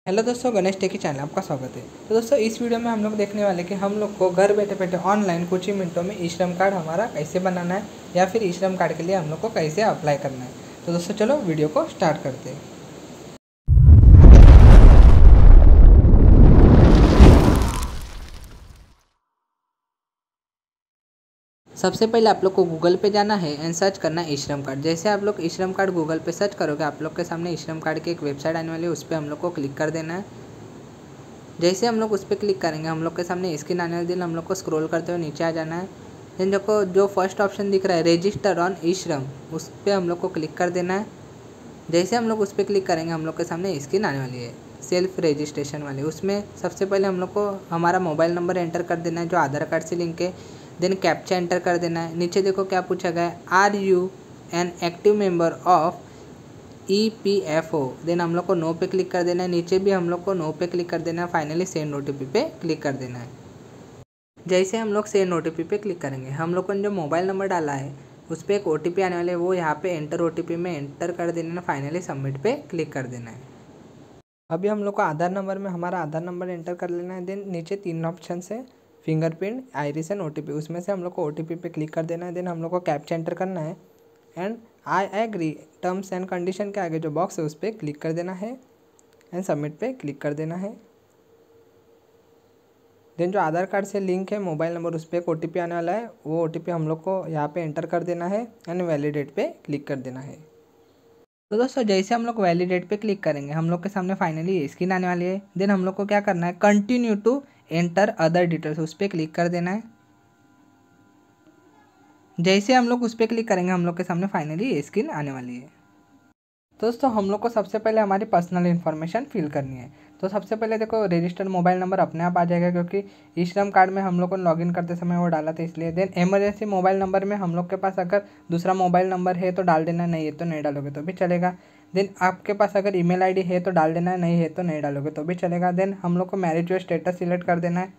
Hello दोस्तों, गणेश टेकी channel आपका स्वागत है। तो दोस्तों इस वीडियो में हम लोग देखने वाले कि हम लोग को घर बैठे बैठे ऑनलाइन कुछ ही मिनटों में ई श्रम कार्ड हमारा कैसे बनाना है या फिर ई श्रम कार्ड के लिए हम लोग को कैसे अप्लाई करना है। तो दोस्तों चलो वीडियो को स्टार्ट करते हैं। सबसे पहले आप लोग को गूगल पे जाना है एंड सर्च करना है ई श्रम कार्ड। जैसे आप लोग ई श्रम कार्ड गूगल पे सर्च करोगे आप लोग के सामने ई श्रम कार्ड की एक वेबसाइट आने वाली है, उस पर हम लोग को क्लिक कर देना है। जैसे हम लोग उस पर क्लिक करेंगे हम लोग के सामने स्क्रीन आने वाली है, हम लोग को स्क्रॉल करते हुए नीचे आ जाना है। देन देखो जो फर्स्ट ऑप्शन दिख रहा है रजिस्टर ऑन ई श्रम, उस पर हम लोग को क्लिक कर देना है। जैसे हम लोग उस पर क्लिक करेंगे हम लोग के सामने स्क्रीन आने वाली है सेल्फ रजिस्ट्रेशन वाली। उसमें सबसे पहले हम लोग को हमारा मोबाइल नंबर एंटर कर देना है जो आधार कार्ड से लिंक है। देन कैप्चा एंटर कर देना है। नीचे देखो क्या पूछा गया है, are you an active member of EPFO। Then हम लोग को नो पे क्लिक कर देना है। नीचे भी हम लोग को नो पे क्लिक कर देना है। फाइनली सेंड OTP पे क्लिक कर देना है। जैसे हम लोग सेंड OTP पे क्लिक करेंगे हम लोग को जो मोबाइल नंबर डाला है उस पर एक OTP आने वाले है, वो यहाँ पे एंटर OTP में एंटर कर देना है। फाइनली सबमिट पे क्लिक कर देना है। अभी हम लोग को आधार नंबर में हमारा आधार नंबर एंटर कर लेना है। देन नीचे 3 ऑप्शन है, फिंगरप्रिंट, आइरिस एंड OTP। उसमें से हम लोग को OTP पे क्लिक कर देना है। देन हम लोग को कैप्चा एंटर करना है and I agree terms and condition के आगे जो बॉक्स है उस पर क्लिक कर देना है एंड सबमिट पे क्लिक कर देना है। देन जो आधार कार्ड से लिंक है मोबाइल नंबर उस पर एक OTP आने वाला है, वो OTP हम लोग को यहाँ पे एंटर कर देना है एंड वैलिडेट पे क्लिक कर देना है। तो दोस्तों जैसे हम लोग वैलिडेट पे क्लिक करेंगे हम लोग के सामने फाइनली ये स्क्रीन आने वाली है। देन हम लोग को क्या करना है, continue to enter other details, उस पर क्लिक कर देना है। जैसे हम लोग उस पर क्लिक करेंगे हम लोग के सामने फाइनली ये स्क्रीन आने वाली है। दोस्तों हम लोग को सबसे पहले हमारी पर्सनल इन्फॉर्मेशन फिल करनी है। तो सबसे पहले देखो रजिस्टर्ड मोबाइल नंबर अपने आप आ जाएगा क्योंकि ई श्रम कार्ड में हम लोग को लॉगिन करते समय वो डाला था इसलिए। देन इमरजेंसी मोबाइल नंबर में हम लोग के पास अगर दूसरा मोबाइल नंबर है तो डाल देना, नहीं है तो नहीं डालोगे तो भी चलेगा। देन आपके पास अगर ईमेल ID है तो डाल देना, नहीं है तो नहीं डालोगे तो भी चलेगा। देन हम लोग को मैरिज जो स्टेटस सिलेक्ट कर देना है,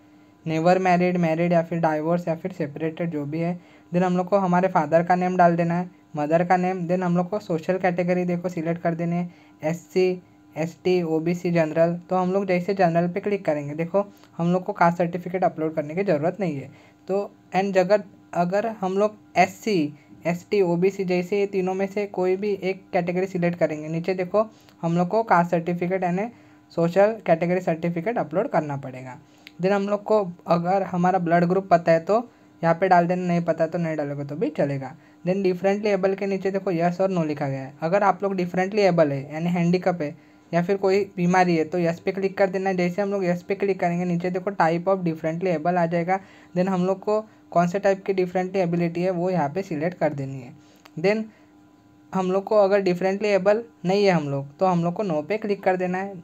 नेवर मैरिड, मैरिड या फिर डाइवोर्स या फिर सेपरेटेड जो भी है। देन हम लोग को हमारे फादर का नेम डाल देना है, मदर का नेम। देन हम लोग को सोशल कैटेगरी देखो सिलेक्ट कर देने हैं, SC ST OBC जनरल। तो हम लोग जैसे जनरल पे क्लिक करेंगे देखो हम लोग को कास्ट सर्टिफिकेट अपलोड करने की ज़रूरत नहीं है। तो एंड अगर हम लोग SC ST OBC जैसे ये तीनों में से कोई भी एक कैटेगरी सिलेक्ट करेंगे नीचे देखो हम लोग को कास्ट सर्टिफिकेट यानी सोशल कैटेगरी सर्टिफिकेट अपलोड करना पड़ेगा। देन हम लोग को अगर हमारा ब्लड ग्रुप पता है तो यहाँ पे डाल देना, नहीं पता तो नहीं डालोगे तो भी चलेगा। देन डिफरेंटली एबल के नीचे देखो यस और नो लिखा गया है। अगर आप लोग डिफरेंटली एबल है यानी हैंडीकप है या फिर कोई बीमारी है तो यस पे क्लिक कर देना है। जैसे हम लोग यस पे क्लिक करेंगे नीचे देखो टाइप ऑफ डिफरेंटली एबल आ जाएगा। देन हम लोग को कौन से टाइप की डिफरेंटली एबिलिटी है वो यहाँ पे सिलेक्ट कर देनी है। देन हम लोग को अगर डिफरेंटली एबल नहीं है हम लोग तो हम लोग को नो पे क्लिक कर देना है।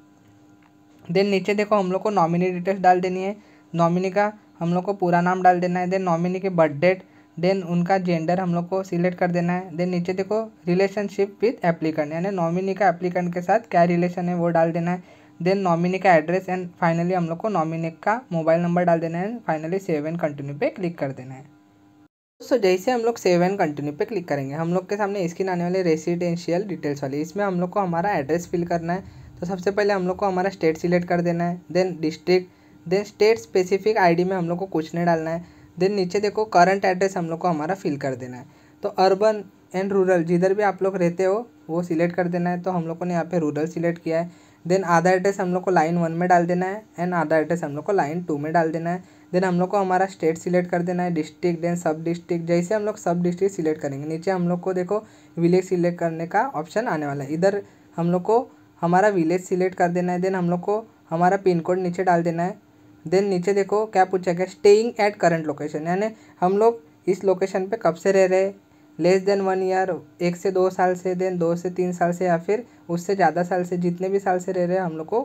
देन नीचे देखो हम लोग को नॉमिनी डिटेल्स डाल देनी है। नॉमिनी का हम लोग को पूरा नाम डाल देना है। देन नॉमिनी के बर्थ डेट, देन उनका जेंडर हम लोग को सिलेक्ट कर देना है। देन नीचे देखो रिलेशनशिप विथ एप्लीकेंट यानी नॉमिनी का एप्लीकेंट के साथ क्या रिलेशन है वो डाल देना है। देन नॉमिनी का एड्रेस एंड फाइनली हम लोग को नॉमिनी का मोबाइल नंबर डाल देना है। फाइनली सेव एंड कंटिन्यू पे क्लिक कर देना है। दोस्तों जैसे हम लोग सेव एंड कंटिन्यू पे क्लिक करेंगे हम लोग के सामने स्क्रीन आने वाली रेसिडेंशियल डिटेल्स वाली, इसमें हम लोग को हमारा एड्रेस फिल करना है। तो सबसे पहले हम लोग को हमारा स्टेट सिलेक्ट कर देना है, then district, then state specific ID में हम लोग को कुछ नहीं डालना है। देन नीचे देखो करंट एड्रेस हम लोग को हमारा फिल कर देना है। तो अर्बन एंड रूरल जिधर भी आप लोग रहते हो वो सिलेक्ट कर देना है। तो हम लोग को ने यहाँ पे रूरल सिलेक्ट किया है। देन आधा एड्रेस हम लोग को लाइन 1 में डाल देना है एंड आधा एड्रेस हम लोग को लाइन 2 में डाल देना है। देन हम लोग को हमारा स्टेट सिलेक्ट कर देना है, डिस्ट्रिक्ट, देन सब डिस्ट्रिक्ट। जैसे हम लोग सब डिस्ट्रिक्ट सिलेक्ट करेंगे नीचे हम लोग को देखो विलेज सिलेक्ट करने का ऑप्शन आने वाला है, इधर हम लोग को हमारा विलेज सिलेक्ट कर देना है। देन हम लोग को हमारा पिन कोड नीचे डाल देना है। देन नीचे देखो क्या पूछा गया, स्टेइंग एट करंट लोकेशन यानी हम लोग इस लोकेशन पे कब से रह रहे, लेस देन 1 ईयर 1 से 2 साल से, देन 2 से 3 साल से या फिर उससे ज़्यादा साल से, जितने भी साल से रह रहे हैं हम लोग को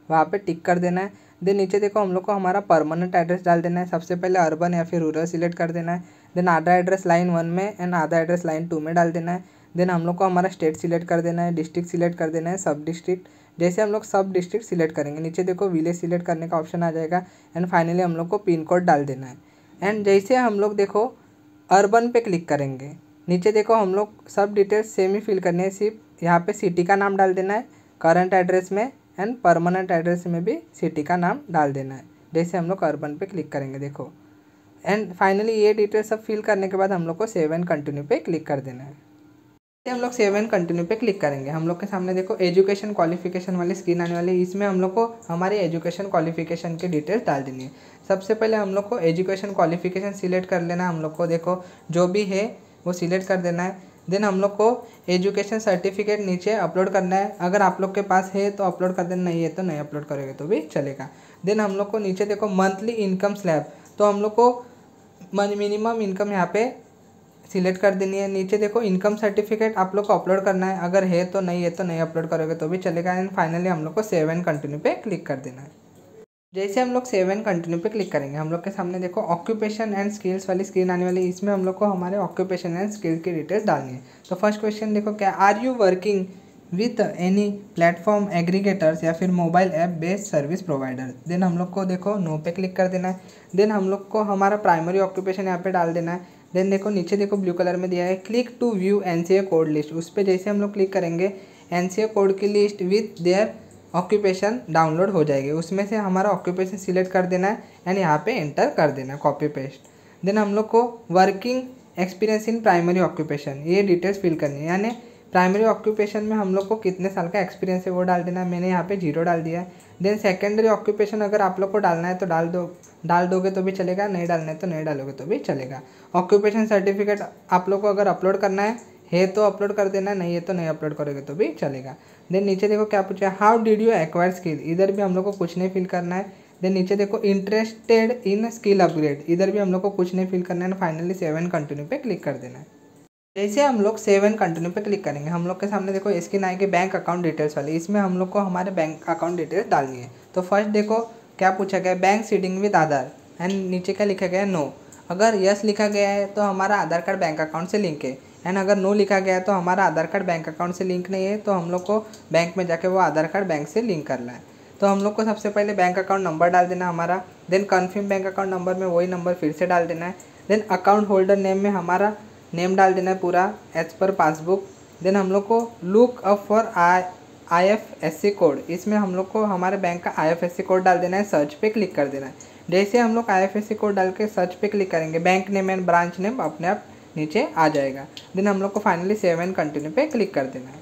वहाँ पे टिक कर देना है। देन नीचे देखो हम लोग को हमारा परमानेंट एड्रेस डाल देना है। सबसे पहले अर्बन या फिर रूरल सिलेक्ट कर देना है। देन आधा एड्रेस लाइन 1 में एंड आधा एड्रेस लाइन 2 में डाल देना है। देन हम लोग को हमारा स्टेट सिलेक्ट कर देना है, डिस्ट्रिक्ट सिलेक्ट कर देना है, सब डिस्ट्रिक्ट। जैसे हम लोग सब डिस्ट्रिक्ट सिलेक्ट करेंगे नीचे देखो विलेज सिलेक्ट करने का ऑप्शन आ जाएगा एंड फाइनली हम लोग को पिन कोड डाल देना है। एंड जैसे हम लोग देखो अर्बन पे क्लिक करेंगे नीचे देखो हम लोग सब डिटेल्स सेम ही फिल करनी है, सिर्फ यहाँ पे सिटी का नाम डाल देना है करंट एड्रेस में एंड परमानेंट एड्रेस में भी सिटी का नाम डाल देना है। जैसे हम लोग अर्बन पे क्लिक करेंगे देखो, एंड फाइनली ये डिटेल्स सब फिल करने के बाद हम लोग को सेव एंड कंटिन्यू पे क्लिक कर देना है। हम लोग सेव एंड कंटिन्यू पे क्लिक करेंगे, हम लोग के सामने देखो एजुकेशन क्वालिफिकेशन वाली स्क्रीन आने वाली है। इसमें हम लोग को हमारी एजुकेशन क्वालिफिकेशन की डिटेल्स डाल देनी है। सबसे पहले हम लोग को एजुकेशन क्वालिफिकेशन सिलेक्ट कर लेना है। हम लोग को देखो जो भी है वो सिलेक्ट कर देना है। देन हम लोग को एजुकेशन सर्टिफिकेट नीचे अपलोड करना है। अगर आप लोग के पास है तो अपलोड कर देना, नहीं है तो नहीं अपलोड करोगे तो भी चलेगा। देन हम लोग को नीचे देखो मंथली इनकम स्लैब, तो हम लोग को मिनिमम इनकम यहाँ पे सिलेक्ट कर देनी है। नीचे देखो इनकम सर्टिफिकेट आप लोग को अपलोड करना है, अगर है तो नहीं अपलोड करोगे तो भी चलेगा। एंड फाइनली हम लोग को सेव एंड कंटिन्यू पे क्लिक कर देना है। जैसे हम लोग सेव एंड कंटिन्यू पे क्लिक करेंगे, हम लोग के सामने देखो ऑक्यूपेशन एंड स्किल्स वाली स्क्रीन आने वाली है। इसमें हम लोग को हमारे ऑक्यूपेशन एंड स्किल्स की डिटेल्स डालनी है। तो फर्स्ट क्वेश्चन देखो क्या, are you working with any platform aggregators या फिर mobile app based service provider. Then हम लोग को देखो नो पे क्लिक कर देना है। देन हम लोग को हमारा प्राइमरी ऑक्यूपेशन यहाँ पे डाल देना है। देन देखो नीचे देखो ब्लू कलर में दिया है click to view NCA code list, उस पर जैसे हम लोग क्लिक करेंगे NCA कोड की list with their occupation download हो जाएगी। उसमें से हमारा ऑक्यूपेशन सिलेक्ट कर देना है एंड यहाँ पे एंटर कर देना है, कॉपी पेस्ट। देन हम लोग को working experience in primary occupation ये डिटेल्स फिल करनी है, यानी प्राइमरी ऑक्यूपेशन में हम लोग को कितने साल का एक्सपीरियंस है वो डाल देना है। मैंने यहाँ पे 0 डाल दिया है। देन सेकेंडरी ऑक्यूपेशन अगर आप लोग को डालना है तो डाल दोगे तो भी चलेगा, नहीं डालना है तो नहीं डालोगे तो भी चलेगा। ऑक्यूपेशन सर्टिफिकेट आप लोग को अगर अपलोड करना है तो अपलोड कर देना, नहीं है तो नहीं अपलोड करोगे तो भी चलेगा। देन नीचे देखो क्या पूछा, how did you acquire skill, इधर भी हम लोग को कुछ नहीं फिल करना है। देन नीचे देखो इंटरेस्टेड इन स्किल अपग्रेड, इधर भी हम लोग को कुछ नहीं फिल करना है। फाइनली सेव एंड कंटिन्यू पे क्लिक कर देना है। जैसे हम लोग सेव एंड कंटिन्यू पे क्लिक करेंगे, हम लोग के सामने देखो स्क्रीन आएगी बैंक अकाउंट डिटेल्स वाली। इसमें हम लोग को हमारे बैंक अकाउंट डिटेल्स डालनी है। तो फर्स्ट देखो क्या पूछा गया, bank seeding with Aadhaar, and नीचे क्या लिखा गया है नो। अगर यस लिखा गया है तो हमारा आधार कार्ड बैंक अकाउंट से लिंक है, एंड अगर नो लिखा गया है तो हमारा आधार कार्ड बैंक अकाउंट से लिंक नहीं है, तो हम लोग को बैंक में जाके वो आधार कार्ड बैंक से लिंक करना है। तो हम लोग को सबसे पहले बैंक अकाउंट नंबर डाल देना हमारा। Then confirm bank account number में वही नंबर फिर से डाल देना है। देन अकाउंट होल्डर नेम में हमारा नेम डाल देना है पूरा एज पर पासबुक। देन हम लोग को look up for IFSC code, इसमें हम लोग को हमारे बैंक का IFSC कोड डाल देना है। सर्च पे क्लिक कर देना है। जैसे हम लोग IFSC कोड डाल के सर्च पे क्लिक करेंगे, bank name and branch name अपने आप नीचे आ जाएगा। देन हम लोग को फाइनली सेव एंड कंटिन्यू पे क्लिक कर देना है।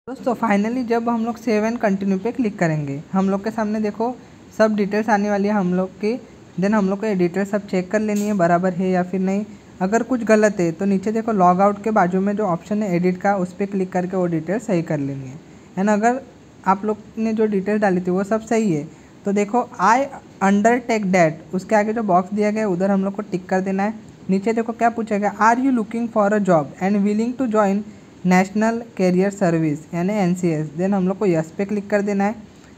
दोस्तों फाइनली जब हम लोग सेव एंड कंटिन्यू पे क्लिक करेंगे, हम लोग के सामने देखो सब डिटेल्स आने वाली है हम लोग की। देन हम लोग को ये डिटेल्स सब चेक कर लेनी है बराबर है या फिर नहीं। अगर कुछ गलत है तो नीचे देखो लॉग आउट के बाजू में जो ऑप्शन है एडिट का, उस पर क्लिक करके वो डिटेल सही कर लेनी है। एंड अगर आप लोग ने जो डिटेल डाली थी वो सब सही है तो देखो आई अंडरटेक डैट, उसके आगे जो बॉक्स दिया गया है उधर हम लोग को टिक कर देना है। नीचे देखो क्या पूछा गया, are you looking for a job and willing to join national career service यानी NCS। देन हम लोग को यस पे क्लिक कर देना है।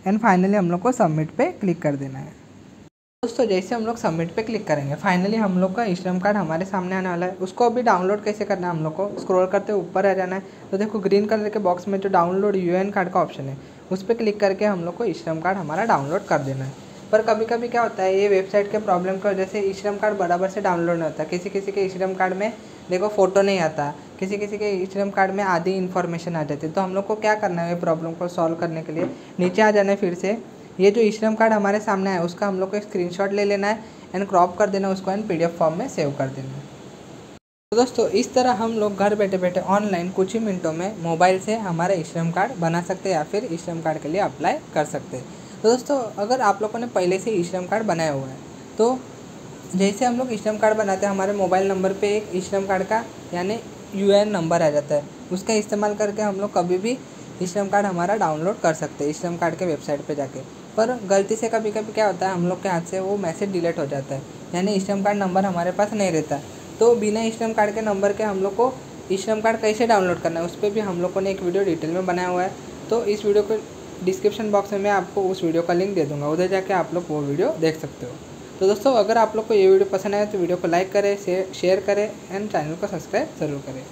एंड फाइनली हम लोग को सबमिट पे क्लिक कर देना है। दोस्तों जैसे हम लोग सबमिट पे क्लिक करेंगे, फाइनली हम लोग का श्रम कार्ड हमारे सामने आने वाला है। उसको अभी डाउनलोड कैसे करना है, हम लोग को स्क्रॉल करते ऊपर आ जाना है। तो देखो ग्रीन कलर के बॉक्स में जो डाउनलोड UN कार्ड का ऑप्शन है उस पर क्लिक करके हम लोग को श्रम कार्ड हमारा डाउनलोड कर देना है। पर कभी कभी क्या होता है, ये वेबसाइट के प्रॉब्लम की वजह से श्रम कार्ड बराबर से डाउनलोड नहीं होता। किसी किसी के श्रम कार्ड में देखो फ़ोटो नहीं आता, किसी किसी के श्रम कार्ड में आधी इन्फॉर्मेशन आ जाती है। तो हम लोग को क्या करना है, ये प्रॉब्लम को सॉल्व करने के लिए नीचे आ जाना है। फिर से ये जो श्रम कार्ड हमारे सामने है उसका हम लोग को एक स्क्रीनशॉट ले लेना है एंड क्रॉप कर देना उसको, एंड PDF फॉर्म में सेव कर देना है। तो दोस्तों इस तरह हम लोग घर बैठे बैठे ऑनलाइन कुछ ही मिनटों में मोबाइल से हमारा श्रम कार्ड बना सकते हैं या फिर श्रम कार्ड के लिए अप्लाई कर सकते हैं। तो दोस्तों अगर आप लोगों ने पहले से श्रम कार्ड बनाया हुआ है तो जैसे हम लोग श्रम कार्ड बनाते हैं, हमारे मोबाइल नंबर पे एक श्रम कार्ड का यानी UN नंबर आ जाता है। उसका इस्तेमाल करके हम लोग कभी भी श्रम कार्ड हमारा डाउनलोड कर सकते हैं श्रम कार्ड के वेबसाइट पे जाके। पर गलती से कभी कभी क्या होता है, हम लोग के हाथ से वो मैसेज डिलीट हो जाता है, यानी श्रम कार्ड नंबर हमारे पास नहीं रहता। तो बिना श्रम कार्ड के नंबर के हम लोग को श्रम कार्ड कैसे डाउनलोड करना है उस पर भी हम लोगों ने एक वीडियो डिटेल में बनाया हुआ है। तो इस वीडियो को डिस्क्रिप्शन बॉक्स में मैं आपको उस वीडियो का लिंक दे दूँगा, उधर जाके आप लोग वो वीडियो देख सकते हो। तो दोस्तों अगर आप लोग को ये वीडियो पसंद आए तो वीडियो को लाइक करें, शेयर करें एंड चैनल को सब्सक्राइब ज़रूर करें।